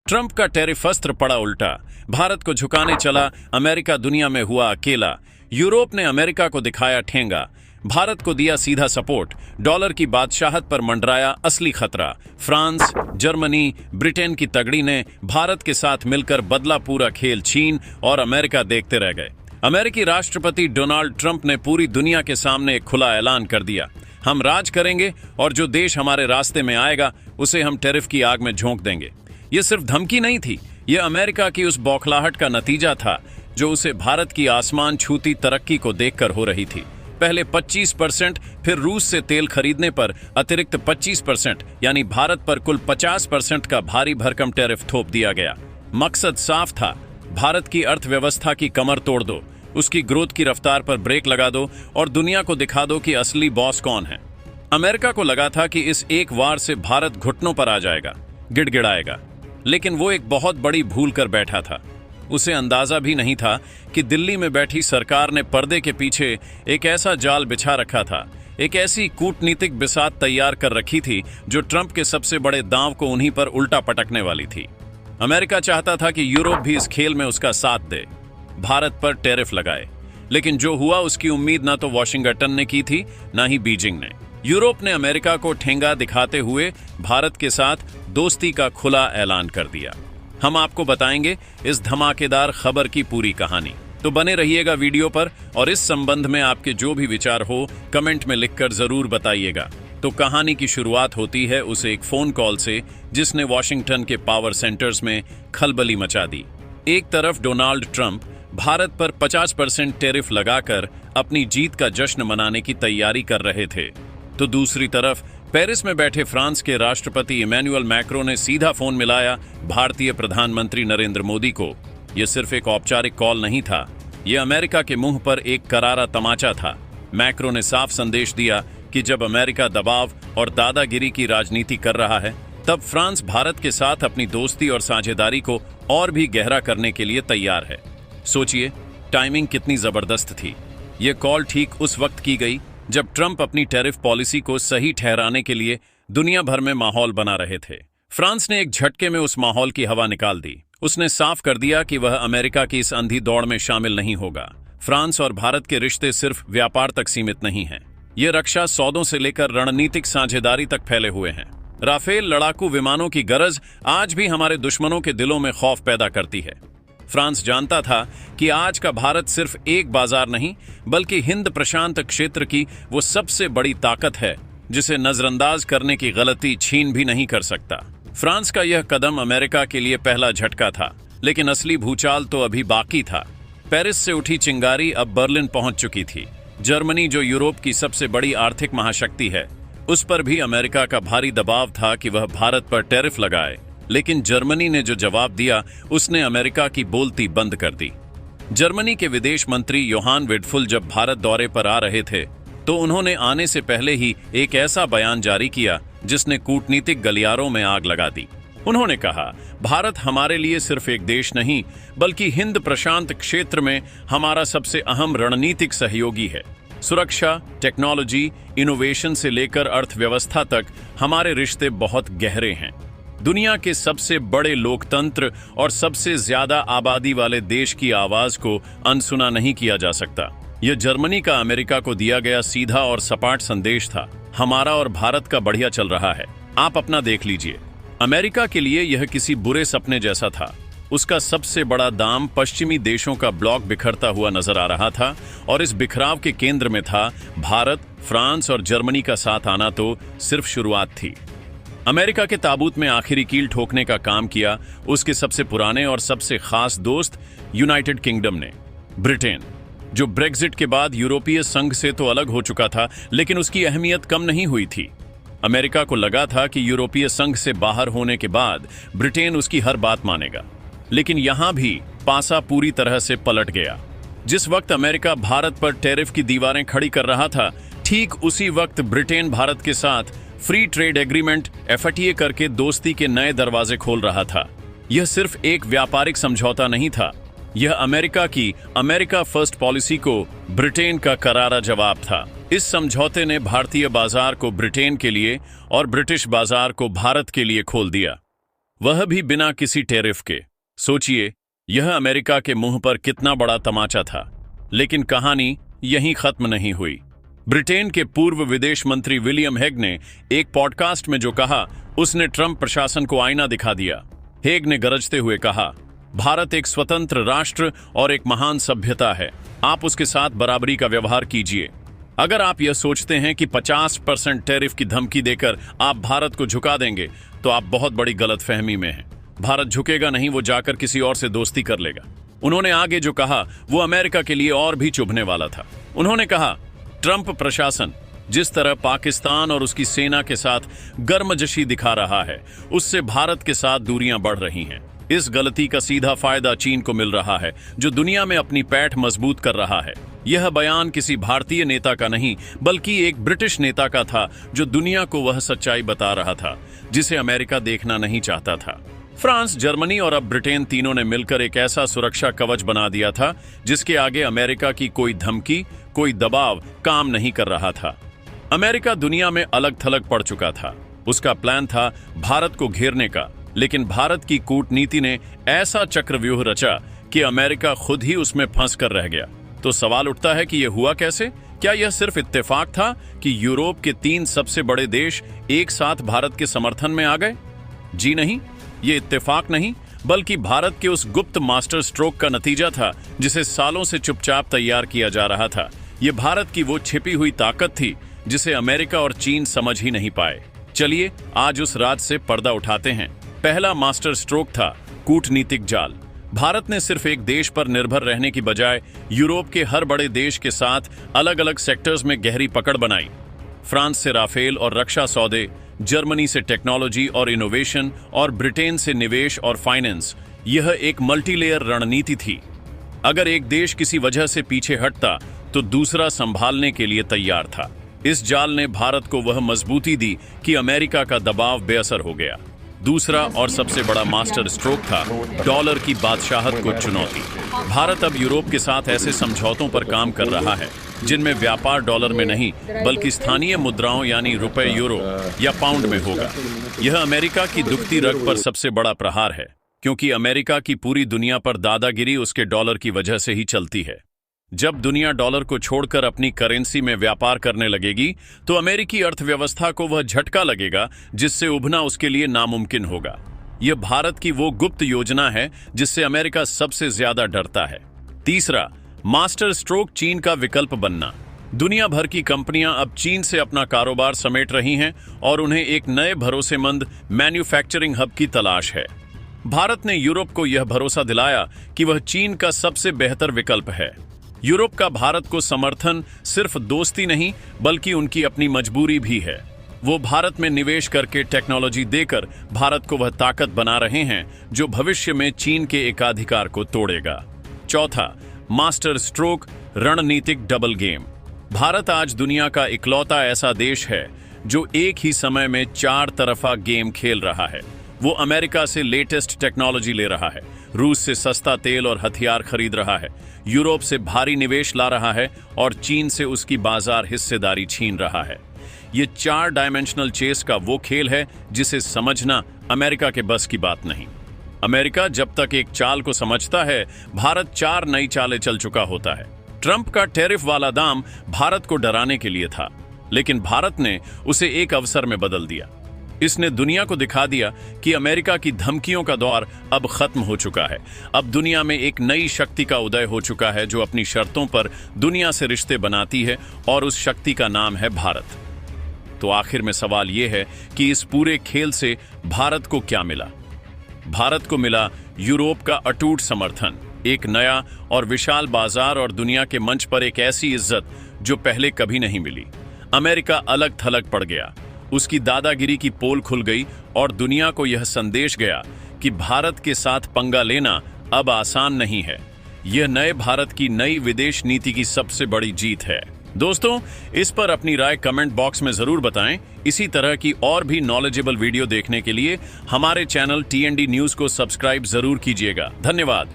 Trump का tariff अस्त्र पड़ा उल्टा। भारत को झुकाने चला अमेरिका, दुनिया में हुआ अकेला। यूरोप ने अमेरिका को दिखाया ठेंगा, भारत को दिया सीधा सपोर्ट। डॉलर की बादशाहत पर मंडराया असली खतरा। फ्रांस, जर्मनी, ब्रिटेन की तगड़ी ने भारत के साथ मिलकर बदला पूरा खेल। चीन और अमेरिका देखते रह गए। अमेरिकी राष्ट्रपति डोनाल्ड ट्रंप ने पूरी दुनिया के सामने एक खुला ऐलान कर दिया, हम राज करेंगे और जो देश हमारे रास्ते में आएगा उसे हम टेरिफ की आग में झोंक देंगे। यह सिर्फ धमकी नहीं थी, यह अमेरिका की उस बौखलाहट का नतीजा था जो उसे भारत की आसमान छूती तरक्की को देखकर हो रही थी। पहले 25%, फिर रूस से तेल खरीदने पर अतिरिक्त 25%, यानी भारत पर कुल 50% का भारी भरकम टेरिफ थोप दिया गया। मकसद साफ था, भारत की अर्थव्यवस्था की कमर तोड़ दो, उसकी ग्रोथ की रफ्तार पर ब्रेक लगा दो और दुनिया को दिखा दो कि असली बॉस कौन है। अमेरिका को लगा था कि इस एक वार से भारत घुटनों पर आ जाएगा, गिड़गिड़ाएगा, लेकिन वो एक बहुत बड़ी भूल कर बैठा था। उसे अंदाजा भी नहीं था कि दिल्ली में बैठी सरकार ने पर्दे के पीछे एक ऐसा जाल बिछा रखा था, एक ऐसी कूटनीतिक बिसात तैयार कर रखी थी जो ट्रंप के सबसे बड़े दांव को उन्हीं पर उल्टा पटकने वाली थी। अमेरिका चाहता था कि यूरोप भी इस खेल में उसका साथ दे, भारत पर टेरिफ लगाए, लेकिन जो हुआ उसकी उम्मीद ना तो वॉशिंगटन ने की थी, ना ही बीजिंग ने। यूरोप ने अमेरिका को ठेंगा दिखाते हुए भारत के साथ दोस्ती का खुला ऐलान कर दिया। हम आपको बताएंगे इस धमाकेदार खबर की पूरी कहानी, तो बने रहिएगा वीडियो पर और इस संबंध में आपके जो भी विचार हो कमेंट में लिखकर जरूर बताइएगा। तो कहानी की शुरुआत होती है उस एक फोन कॉल से जिसने वॉशिंगटन के पावर सेंटर्स में खलबली मचा दी। एक तरफ डोनाल्ड ट्रंप भारत पर 50% टेरिफ लगाकर अपनी जीत का जश्न मनाने की तैयारी कर रहे थे, तो दूसरी तरफ पेरिस में बैठे फ्रांस के राष्ट्रपति इमैनुअल मैक्रो ने सीधा फोन मिलाया भारतीय प्रधानमंत्री नरेंद्र मोदी को। यह सिर्फ एक औपचारिक कॉल नहीं था, यह अमेरिका के मुंह पर एक करारा तमाचा था। मैक्रो ने साफ संदेश दिया कि जब अमेरिका दबाव और दादागिरी की राजनीति कर रहा है, तब फ्रांस भारत के साथ अपनी दोस्ती और साझेदारी को और भी गहरा करने के लिए तैयार है। सोचिए, टाइमिंग कितनी जबरदस्त थी। यह कॉल ठीक उस वक्त की गई जब ट्रंप अपनी टेरिफ पॉलिसी को सही ठहराने के लिए दुनिया भर में माहौल बना रहे थे। फ्रांस ने एक झटके में उस माहौल की हवा निकाल दी। उसने साफ कर दिया कि वह अमेरिका की इस अंधी दौड़ में शामिल नहीं होगा। फ्रांस और भारत के रिश्ते सिर्फ व्यापार तक सीमित नहीं हैं, ये रक्षा सौदों से लेकर रणनीतिक साझेदारी तक फैले हुए हैं। राफेल लड़ाकू विमानों की गरज आज भी हमारे दुश्मनों के दिलों में खौफ पैदा करती है। फ्रांस जानता था कि आज का भारत सिर्फ एक बाजार नहीं, बल्कि हिंद प्रशांत क्षेत्र की वो सबसे बड़ी ताकत है जिसे नजरअंदाज करने की गलती छीन भी नहीं कर सकता। फ्रांस का यह कदम अमेरिका के लिए पहला झटका था, लेकिन असली भूचाल तो अभी बाकी था। पेरिस से उठी चिंगारी अब बर्लिन पहुंच चुकी थी। जर्मनी, जो यूरोप की सबसे बड़ी आर्थिक महाशक्ति है, उस पर भी अमेरिका का भारी दबाव था कि वह भारत पर टेरिफ लगाए, लेकिन जर्मनी ने जो जवाब दिया उसने अमेरिका की बोलती बंद कर दी। जर्मनी के विदेश मंत्री योहान विडफुल जब भारत दौरे पर आ रहे थे तो उन्होंने आने से पहले ही एक ऐसा बयान जारी किया जिसने कूटनीतिक गलियारों में आग लगा दी। उन्होंने कहा, भारत हमारे लिए सिर्फ एक देश नहीं, बल्कि हिंद प्रशांत क्षेत्र में हमारा सबसे अहम रणनीतिक सहयोगी है। सुरक्षा, टेक्नोलॉजी, इनोवेशन से लेकर अर्थव्यवस्था तक हमारे रिश्ते बहुत गहरे हैं। दुनिया के सबसे बड़े लोकतंत्र और सबसे ज्यादा आबादी वाले देश की आवाज को अनसुना नहीं किया जा सकता। यह जर्मनी का अमेरिका को दिया गया सीधा और सपाट संदेश था, हमारा और भारत का बढ़िया चल रहा है, आप अपना देख लीजिए। अमेरिका के लिए यह किसी बुरे सपने जैसा था। उसका सबसे बड़ा दाम पश्चिमी देशों का ब्लॉक बिखरता हुआ नजर आ रहा था और इस बिखराव के केंद्र में था भारत। फ्रांस और जर्मनी का साथ आना तो सिर्फ शुरुआत थी। अमेरिका के ताबूत में आखिरी कील ठोकने का काम किया उसके सबसे पुराने और सबसे खास दोस्त यूनाइटेड किंगडम ने। ब्रिटेन, जो ब्रेग्जिट के बाद यूरोपीय संघ से तो अलग हो चुका था, लेकिन उसकी अहमियत कम नहीं हुई थी। अमेरिका को लगा था कि यूरोपीय संघ से बाहर होने के बाद ब्रिटेन उसकी हर बात मानेगा, लेकिन यहां भी पासा पूरी तरह से पलट गया। जिस वक्त अमेरिका भारत पर टेरिफ की दीवारें खड़ी कर रहा था, ठीक उसी वक्त ब्रिटेन भारत के साथ फ्री ट्रेड एग्रीमेंट FTA करके दोस्ती के नए दरवाजे खोल रहा था। यह सिर्फ एक व्यापारिक समझौता नहीं था, यह अमेरिका की अमेरिका फर्स्ट पॉलिसी को ब्रिटेन का करारा जवाब था। इस समझौते ने भारतीय बाजार को ब्रिटेन के लिए और ब्रिटिश बाजार को भारत के लिए खोल दिया। वह भी बिना किसी टैरिफ के। सोचिए, यह अमेरिका के मुंह पर कितना बड़ा तमाचा था। लेकिन कहानी यहीं खत्म नहीं हुई। ब्रिटेन के पूर्व विदेश मंत्री विलियम हेग ने एक पॉडकास्ट में जो कहा, उसने ट्रंप प्रशासन को आईना दिखा दिया। हेग ने गरजते हुए कहा, भारत एक स्वतंत्र राष्ट्र और एक महान सभ्यता है। आप उसके साथ बराबरी का व्यवहार कीजिए। अगर आप यह सोचते हैं कि 50% टैरिफ की धमकी देकर आप भारत को झुका देंगे, तो आप बहुत बड़ी गलतफहमी में हैं। भारत झुकेगा नहीं, वो जाकर किसी और से दोस्ती कर लेगा। उन्होंने आगे जो कहा वो अमेरिका के लिए और भी चुभने वाला था। उन्होंने कहा, ट्रंप प्रशासन जिस तरह पाकिस्तान और उसकी सेना के साथ गर्मजशी दिखा रहा है, उससे भारत के साथ दूरियां बढ़ रही हैं। इस गलती का सीधा फायदा चीन को मिल रहा है, जो दुनिया में अपनी पैठ मजबूत कर रहा है। यह बयान किसी भारतीय नेता का नहीं, बल्कि एक ब्रिटिश नेता का था, जो दुनिया को वह सच्चाई बता रहा था जिसे अमेरिका देखना नहीं चाहता था। फ्रांस, जर्मनी और अब ब्रिटेन तीनों ने मिलकर एक ऐसा सुरक्षा कवच बना दिया था जिसके आगे अमेरिका की कोई धमकी, कोई दबाव काम नहीं कर रहा था। अमेरिका दुनिया में अलग थलग पड़ चुका था। उसका प्लान था भारत को घेरने का, लेकिन भारत की कूटनीति ने ऐसा चक्रव्यूह रचा कि अमेरिका खुद ही उसमें फंस कर रह गया। तो सवाल उठता है कि यह हुआ कैसे? क्या यह सिर्फ इत्तेफाक था कि यूरोप के 3 सबसे बड़े देश एक साथ भारत के समर्थन में आ गए? जी नहीं, ये इत्तेफाक नहीं, बल्कि भारत के उस गुप्त मास्टर स्ट्रोक का नतीजा था जिसे सालों से चुपचाप तैयार किया जा रहा था। यह भारत की वो छिपी हुई ताकत थी जिसे अमेरिका और चीन समझ ही नहीं पाए। चलिए आज उस राज से पर्दा उठाते हैं। पहला मास्टर स्ट्रोक था कूटनीतिक जाल। भारत ने सिर्फ एक देश पर निर्भर रहने की बजाय यूरोप के हर बड़े देश के साथ अलग अलग सेक्टर्स में गहरी पकड़ बनाई। फ्रांस से राफेल और रक्षा सौदे, जर्मनी से टेक्नोलॉजी और इनोवेशन और ब्रिटेन से निवेश और फाइनेंस। यह एक मल्टीलेयर रणनीति थी। अगर एक देश किसी वजह से पीछे हटता तो दूसरा संभालने के लिए तैयार था। इस जाल ने भारत को वह मजबूती दी कि अमेरिका का दबाव बेअसर हो गया। दूसरा और सबसे बड़ा मास्टर स्ट्रोक था डॉलर की बादशाहत को चुनौती। भारत अब यूरोप के साथ ऐसे समझौतों पर काम कर रहा है जिनमें व्यापार डॉलर में नहीं, बल्कि स्थानीय मुद्राओं यानी रुपए, यूरो या पाउंड में होगा। यह अमेरिका की दुखती रग पर सबसे बड़ा प्रहार है, क्योंकि अमेरिका की पूरी दुनिया पर दादागिरी उसके डॉलर की वजह से ही चलती है। जब दुनिया डॉलर को छोड़कर अपनी करेंसी में व्यापार करने लगेगी, तो अमेरिकी अर्थव्यवस्था को वह झटका लगेगा जिससे उभरना उसके लिए नामुमकिन होगा। यह भारत की वो गुप्त योजना है जिससे अमेरिका सबसे ज्यादा डरता है। तीसरा मास्टर स्ट्रोक चीन का विकल्प बनना। दुनिया भर की कंपनियां अब चीन से अपना कारोबार समेट रही हैं और उन्हें एक नए भरोसेमंद मैन्युफैक्चरिंग हब की तलाश है। भारत ने यूरोप को यह भरोसा दिलाया कि वह चीन का सबसे बेहतर विकल्प है। यूरोप का भारत को समर्थन सिर्फ दोस्ती नहीं, बल्कि उनकी अपनी मजबूरी भी है। वो भारत में निवेश करके टेक्नोलॉजी देकर भारत को वह ताकत बना रहे हैं जो भविष्य में चीन के एकाधिकार को तोड़ेगा। चौथा मास्टर स्ट्रोक रणनीतिक डबल गेम। भारत आज दुनिया का इकलौता ऐसा देश है जो एक ही समय में 4 तरफा गेम खेल रहा है। वो अमेरिका से लेटेस्ट टेक्नोलॉजी ले रहा है, रूस से सस्ता तेल और हथियार खरीद रहा है, यूरोप से भारी निवेश ला रहा है और चीन से उसकी बाजार हिस्सेदारी छीन रहा है। ये 4 डायमेंशनल चेस का वो खेल है जिसे समझना अमेरिका के बस की बात नहीं। अमेरिका जब तक एक चाल को समझता है, भारत 4 नई चालें चल चुका होता है। ट्रंप का टैरिफ वाला दाम भारत को डराने के लिए था, लेकिन भारत ने उसे एक अवसर में बदल दिया। इसने दुनिया को दिखा दिया कि अमेरिका की धमकियों का दौर अब खत्म हो चुका है। अब दुनिया में एक नई शक्ति का उदय हो चुका है जो अपनी शर्तों पर दुनिया से रिश्ते बनाती है, और उस शक्ति का नाम है भारत। तो आखिर में सवाल यह है कि इस पूरे खेल से भारत को क्या मिला? भारत को मिला यूरोप का अटूट समर्थन, एक नया और विशाल बाजार और दुनिया के मंच पर एक ऐसी इज्जत जो पहले कभी नहीं मिली। अमेरिका अलग थलग पड़ गया, उसकी दादागिरी की पोल खुल गई और दुनिया को यह संदेश गया कि भारत के साथ पंगा लेना अब आसान नहीं है। यह नए भारत की नई विदेश नीति की सबसे बड़ी जीत है। दोस्तों, इस पर अपनी राय कमेंट बॉक्स में जरूर बताएं। इसी तरह की और भी नॉलेजेबल वीडियो देखने के लिए हमारे चैनल TND न्यूज को सब्सक्राइब जरूर कीजिएगा। धन्यवाद।